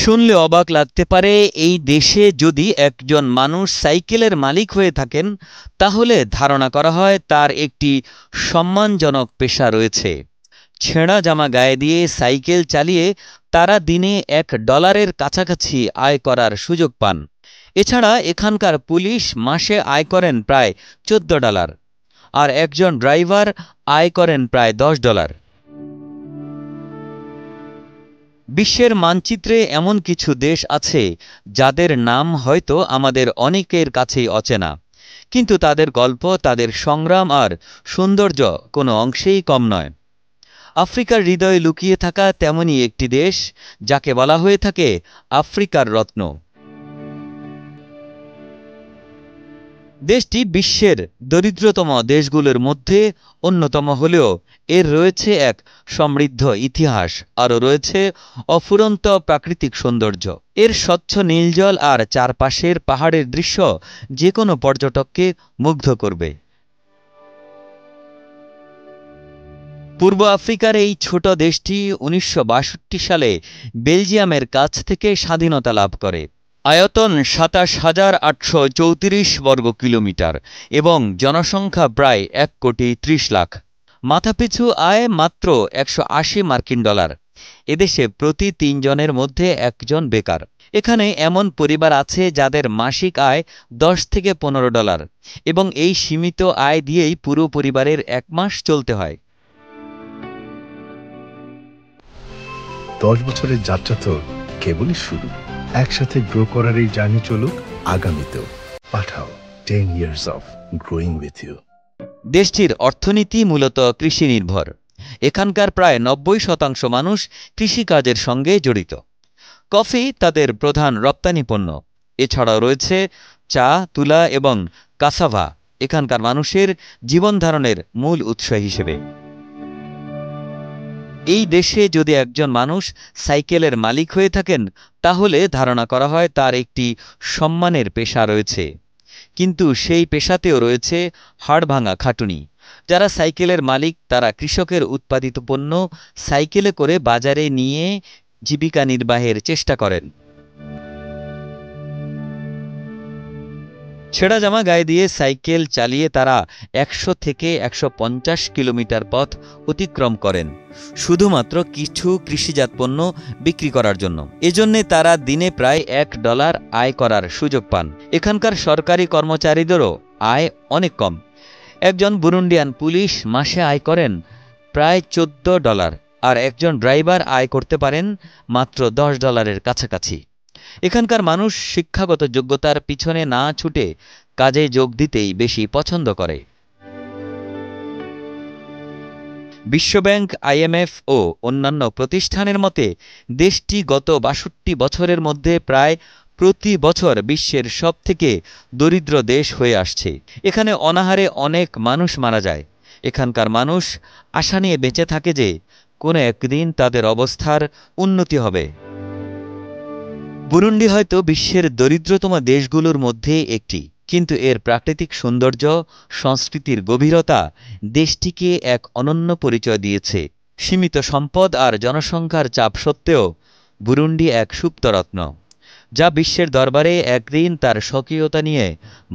শুনলে অবাক লাগতে পারে, এই দেশে যদি একজন মানুষ সাইকেলের মালিক হয়ে থাকেন তাহলে ধারণা করা হয় তার একটি সম্মানজনক পেশা রয়েছে। ছেঁড়া জামা গায়ে দিয়ে সাইকেল চালিয়ে তারা দিনে $1 কাছাকাছি আয় করার সুযোগ পান। এছাড়া এখানকার পুলিশ মাসে আয় করেন প্রায় $14, আর একজন ড্রাইভার আয় করেন প্রায় $10। বিশ্বের মানচিত্রে এমন কিছু দেশ আছে যাদের নাম হয়তো আমাদের অনেকের কাছেই অচেনা, কিন্তু তাদের গল্প, তাদের সংগ্রাম আর সৌন্দর্য কোনো অংশেই কম নয়। আফ্রিকার হৃদয়ে লুকিয়ে থাকা তেমনই একটি দেশ যাকে বলা হয়ে থাকে আফ্রিকার রত্ন। দেশটি বিশ্বের দরিদ্রতম দেশগুলোর মধ্যে অন্যতম হলেও এর রয়েছে এক সমৃদ্ধ ইতিহাস, আরও রয়েছে অফুরন্ত প্রাকৃতিক সৌন্দর্য। এর স্বচ্ছ নীলজল আর চারপাশের পাহাড়ের দৃশ্য যে কোনো পর্যটককে মুগ্ধ করবে। পূর্ব আফ্রিকার এই ছোট দেশটি 1962 সালে বেলজিয়ামের কাছ থেকে স্বাধীনতা লাভ করে। আয়তন 27,834 বর্গ কিলোমিটার এবং জনসংখ্যা প্রায় 1,30,00,000। মাথাপিছু আয় মাত্র $180। এদেশে প্রতি 3 জনের মধ্যে 1 জন বেকার। এখানে এমন পরিবার আছে যাদের মাসিক আয় $10 থেকে $15, এবং এই সীমিত আয় দিয়েই পুরো পরিবারের 1 মাস চলতে হয়। 10 বছরের যাত্রা তো কেবলই শুরু। একসাথে গ্রো করার এই জার্নি চলুক আগামীতেও। পাঠাও 10 years of growing with you। দেশটির অর্থনীতি মূলত কৃষি নির্ভর। এখানকার প্রায় 90% মানুষ কৃষিকাজের সঙ্গে জড়িত। কফি তাদের প্রধান রপ্তানি পণ্য। এছাড়াও রয়েছে চা, তুলা এবং কাসাভা এখানকার মানুষের জীবনধারণের মূল উৎস হিসেবে। এই দেশে যদি একজন মানুষ সাইকেলের মালিক হয়ে থাকেন তাহলে ধারণা করা হয় তার একটি সম্মানের পেশা রয়েছে, কিন্তু সেই পেশাতেও রয়েছে হাড়ভাঙা খাটুনি। যারা সাইকেলের মালিক তারা কৃষকের উৎপাদিত পণ্য সাইকেলে করে বাজারে নিয়ে জীবিকা নির্বাহের চেষ্টা করেন। ছেঁড়া জামা গায়ে দিয়ে সাইকেল চালিয়ে তারা 100 থেকে 150 কিলোমিটার পথ অতিক্রম করেন শুধুমাত্র কিছু কৃষিজাত পণ্য বিক্রি করার জন্য। এজন্যে তারা দিনে প্রায় $1 আয় করার সুযোগ পান। এখানকার সরকারি কর্মচারীদেরও আয় অনেক কম। একজন বুরুন্ডিয়ান পুলিশ মাসে আয় করেন প্রায় $14, আর একজন ড্রাইভার আয় করতে পারেন মাত্র $10 কাছাকাছি। এখানকার মানুষ শিক্ষাগত যোগ্যতার পিছনে না ছুটে কাজে যোগ দিতেই বেশি পছন্দ করে। বিশ্বব্যাংক, IMF ও অন্যান্য প্রতিষ্ঠানের মতে দেশটি গত 62 বছরের মধ্যে প্রায় প্রতি বছর বিশ্বের সবথেকে দরিদ্র দেশ হয়ে আসছে। এখানে অনাহারে অনেক মানুষ মারা যায়। এখানকার মানুষ আশা নিয়ে বেঁচে থাকে যে কোনো একদিন তাদের অবস্থার উন্নতি হবে। বুরুন্ডি হয়তো বিশ্বের দরিদ্রতম দেশগুলোর মধ্যে একটি, কিন্তু এর প্রাকৃতিক সৌন্দর্য, সংস্কৃতির গভীরতা দেশটিকে এক অনন্য পরিচয় দিয়েছে। সীমিত সম্পদ আর জনসংখ্যার চাপ সত্ত্বেও বুরুন্ডি এক সুপ্তরত্ন, যা বিশ্বের দরবারে একদিন তার স্বকীয়তা নিয়ে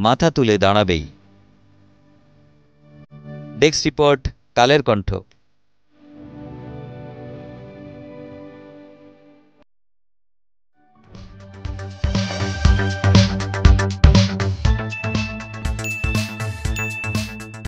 মাথা তুলে দাঁড়াবেই। Desk report, Kaler Kantho.